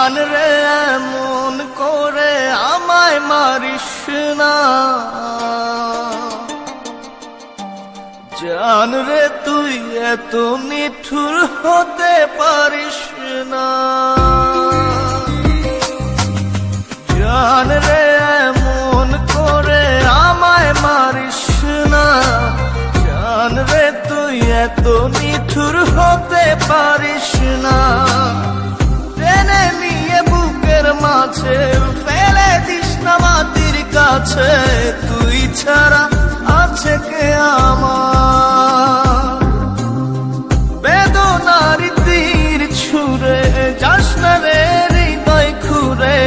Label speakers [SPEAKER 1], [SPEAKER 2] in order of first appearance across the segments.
[SPEAKER 1] জান রে এমন করে আমায় মারিস না, জান রে তুই এত নিঠুর হতে পারিস না। জান রে এমন করে আমায় মারিস না, জান রে তুই এত নিঠুর হতে পারিস না। টেনে নিয়ে বুকের মাঝে ফেলে দিস না মাটির কাছে, তুই ছাড়া আছে কে আমার। বেদনার তীর ছুঁড়ে যাস না রে হৃদয় খুঁড়ে,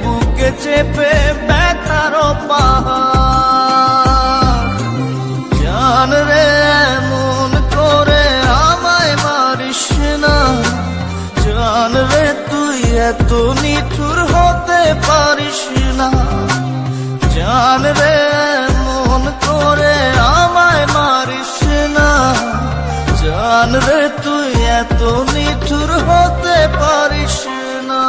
[SPEAKER 1] বুকে চেপে ব্যথার পাহাড়। জান রে এমন করে আমায় মারিস না, জান রে তুই এত নিঠুর হতে পারিস না। জান রে এমন করে আমায় মারিস না, জান রে তুই এত নিঠুর হতে পারিস না।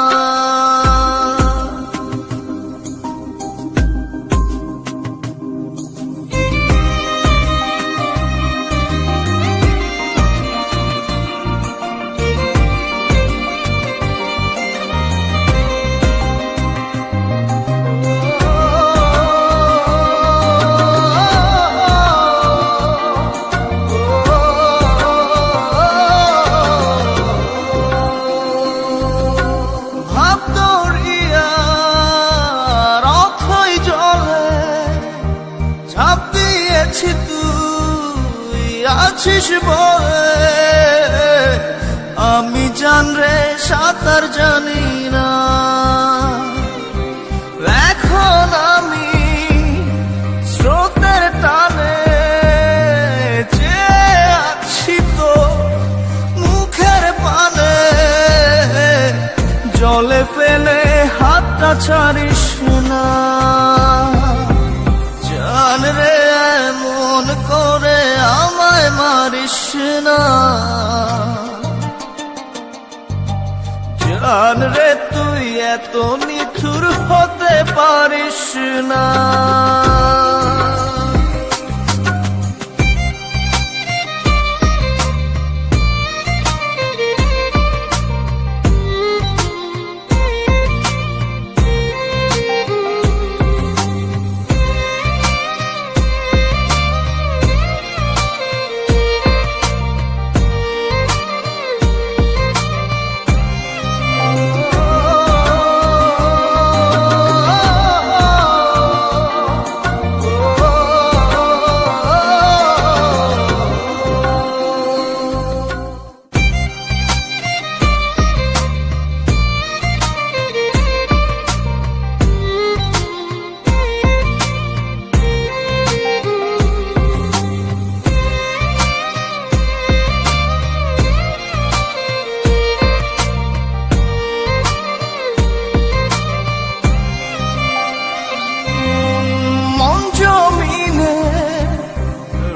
[SPEAKER 1] তুই আছিস বলে আমি জান রে সাঁতার জানি না, এখন আমি স্রোতের টানে যে আছি তো মুখের পানে। জলে ফেলে হাতটা ছাড়িস না, জান রে এমন করে আমায় মারিস না। জান রে তুই এত নিঠুর হতে পারিস না।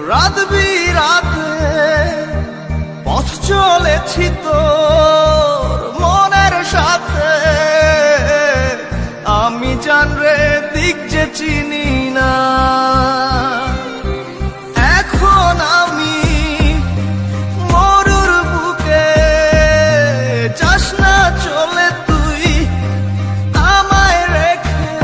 [SPEAKER 1] রাত বিরাতে পথ চলেছি তোর মনের সাথে, আমি জান রে দিক যে চিনি না। এখন আমি মরুর বুকে, যাস না চলে তুই আমায় রেখে,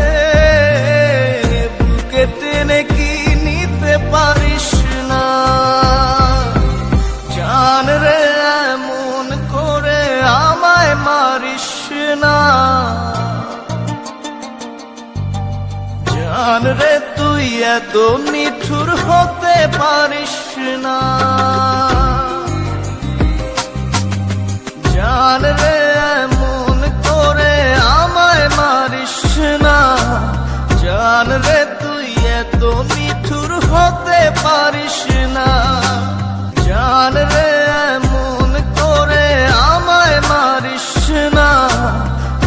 [SPEAKER 1] বুকে টেনে কি নিতে পারিস না। জান রে এমন করে আমায় মারিস না, জান রে তুই এত নিঠুর হতে পারিস না। জান রে এমন করে আমায় মারিস না, জান রে তুই এত নিঠুর হতে পারিস না। জান রে এমন করে আমায় মারিস না,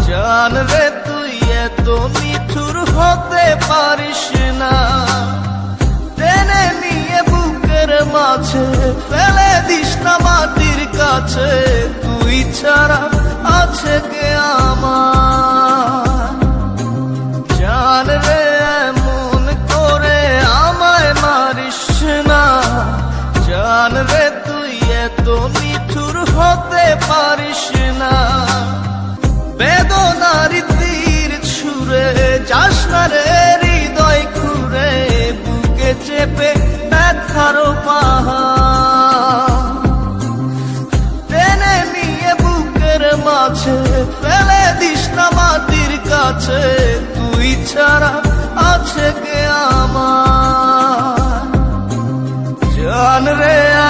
[SPEAKER 1] জান রে তুই এত নিঠুর হতে পারিস না। টেনে নিয়ে বুকের মাঝে ফেলে দিস না মাটির কাছে, তুই ছাড়া আছে কে আমার। কাছে তুই ছাড়া আছে